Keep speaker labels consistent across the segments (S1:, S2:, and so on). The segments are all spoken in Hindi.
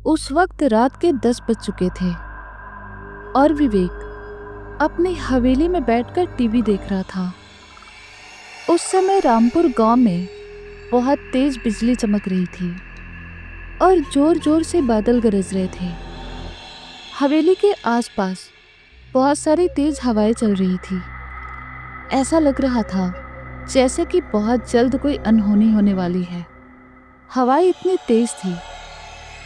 S1: उस वक्त रात के 10 बज चुके थे और विवेक अपनी हवेली में बैठकर टीवी देख रहा था। उस समय रामपुर गांव में बहुत तेज बिजली चमक रही थी और जोर जोर से बादल गरज रहे थे। हवेली के आसपास बहुत सारी तेज हवाएं चल रही थी। ऐसा लग रहा था जैसे कि बहुत जल्द कोई अनहोनी होने वाली है। हवाएं इतनी तेज थी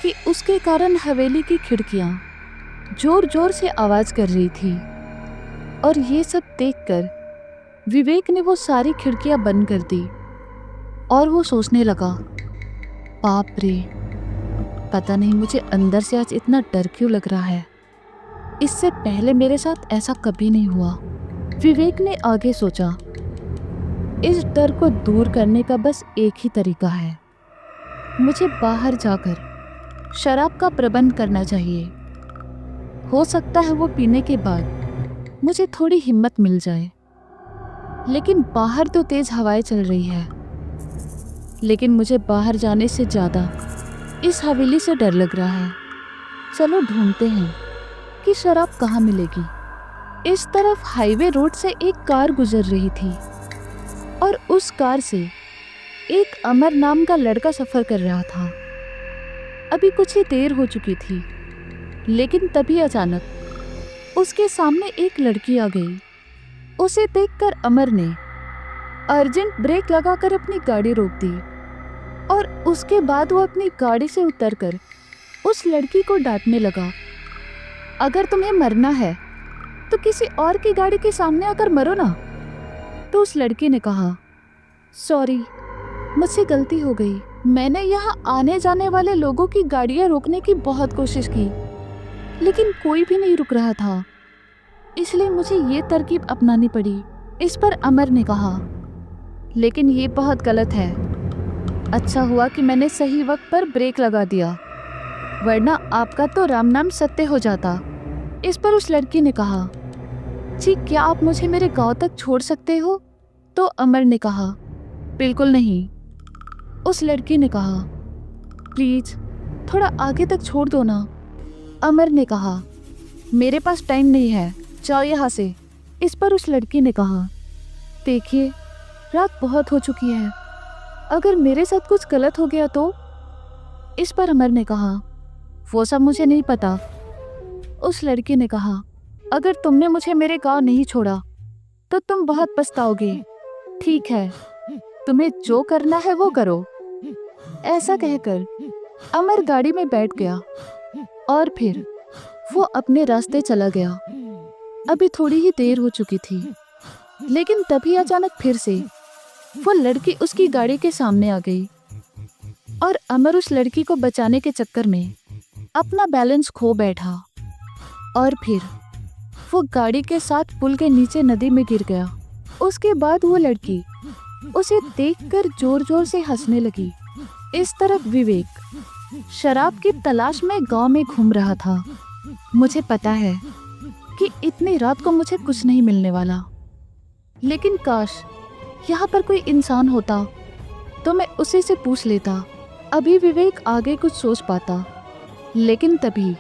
S1: कि उसके कारण हवेली की खिड़कियां जोर जोर से आवाज कर रही थी और ये सब देखकर विवेक ने वो सारी खिड़कियां बंद कर दी और वो सोचने लगा, बाप रे, पता नहीं मुझे अंदर से आज इतना डर क्यों लग रहा है। इससे पहले मेरे साथ ऐसा कभी नहीं हुआ। विवेक ने आगे सोचा, इस डर को दूर करने का बस एक ही तरीका है, मुझे बाहर जाकर शराब का प्रबंध करना चाहिए। हो सकता है वो पीने के बाद मुझे थोड़ी हिम्मत मिल जाए। लेकिन बाहर तो तेज हवाएं चल रही है, लेकिन मुझे बाहर जाने से ज़्यादा इस हवेली से डर लग रहा है। चलो ढूंढते हैं कि शराब कहाँ मिलेगी। इस तरफ हाईवे रोड से एक कार गुजर रही थी और उस कार से एक अमर नाम का लड़का सफ़र कर रहा था। अभी कुछ ही देर हो चुकी थी, लेकिन तभी अचानक उसके सामने एक लड़की आ गई। उसे देखकर अमर ने अर्जेंट ब्रेक लगाकर अपनी गाड़ी रोक दी और उसके बाद वो अपनी गाड़ी से उतरकर उस लड़की को डांटने लगा, अगर तुम्हें मरना है तो किसी और की गाड़ी के सामने आकर मरो ना। तो उस लड़की ने कहा, सॉरी, मुझसे गलती हो गई। मैंने यहाँ आने जाने वाले लोगों की गाड़ियाँ रोकने की बहुत कोशिश की, लेकिन कोई भी नहीं रुक रहा था, इसलिए मुझे ये तरकीब अपनानी पड़ी। इस पर अमर ने कहा, लेकिन ये बहुत गलत है। अच्छा हुआ कि मैंने सही वक्त पर ब्रेक लगा दिया, वरना आपका तो राम नाम सत्य हो जाता। इस पर उस लड़की ने कहा, जी क्या आप मुझे मेरे गांव तक छोड़ सकते हो? तो अमर ने कहा, बिल्कुल नहीं। उस लड़की ने कहा, प्लीज थोड़ा आगे तक छोड़ दो ना। अमर ने कहा, मेरे पास टाइम नहीं है, जाओ यहाँ से। इस पर उस लड़की ने कहा, देखिए रात बहुत हो चुकी है, अगर मेरे साथ कुछ गलत हो गया तो? इस पर अमर ने कहा, वो सब मुझे नहीं पता। उस लड़की ने कहा, अगर तुमने मुझे मेरे गांव नहीं छोड़ा तो तुम बहुत पछताओगे। ठीक है, तुम्हें जो करना है वो करो। ऐसा कहकर अमर गाड़ी में बैठ गया और फिर वो अपने रास्ते चला गया। अभी थोड़ी ही देर हो चुकी थी, लेकिन तभी अचानक फिर से वो लड़की उसकी गाड़ी के सामने आ गई और अमर उस लड़की को बचाने के चक्कर में अपना बैलेंस खो बैठा और फिर वो गाड़ी के साथ पुल के नीचे नदी में गिर गया। उसके बाद वो लड़की उसे देखकर जोर जोर से हंसने लगी। इस तरफ विवेक शराब की तलाश में गांव में घूम रहा था। मुझे पता है कि इतनी रात को मुझे कुछ नहीं मिलने वाला, लेकिन काश यहाँ पर कोई इंसान होता तो मैं उसी से पूछ लेता। अभी विवेक आगे कुछ सोच पाता, लेकिन तभी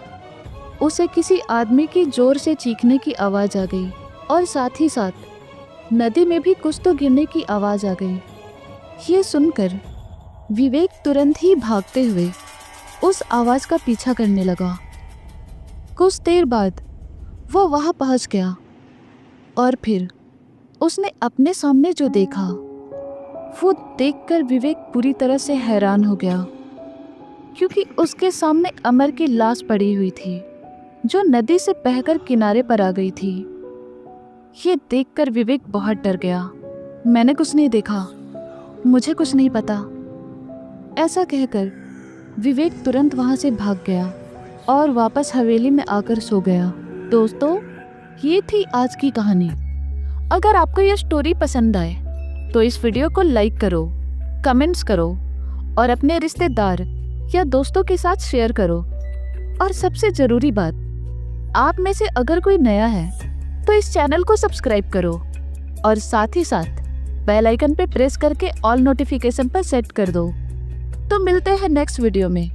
S1: उसे किसी आदमी की जोर से चीखने की आवाज़ आ गई और साथ ही साथ नदी में भी कुछ तो गिरने की आवाज़ आ गई। ये सुनकर विवेक तुरंत ही भागते हुए उस आवाज़ का पीछा करने लगा। कुछ देर बाद वो वहाँ पहुँच गया और फिर उसने अपने सामने जो देखा वो देखकर विवेक पूरी तरह से हैरान हो गया, क्योंकि उसके सामने अमर की लाश पड़ी हुई थी जो नदी से बहकर किनारे पर आ गई थी। ये देखकर विवेक बहुत डर गया। मैंने कुछ नहीं देखा, मुझे कुछ नहीं पता। ऐसा कहकर विवेक तुरंत वहां से भाग गया और वापस हवेली में आकर सो गया। दोस्तों, ये थी आज की कहानी। अगर आपको यह स्टोरी पसंद आए तो इस वीडियो को लाइक करो, कमेंट्स करो और अपने रिश्तेदार या दोस्तों के साथ शेयर करो। और सबसे ज़रूरी बात, आप में से अगर कोई नया है तो इस चैनल को सब्सक्राइब करो और साथ ही साथ बेल आइकन पे प्रेस करके ऑल नोटिफिकेशन पर सेट कर दो। तो मिलते हैं नेक्स्ट वीडियो में।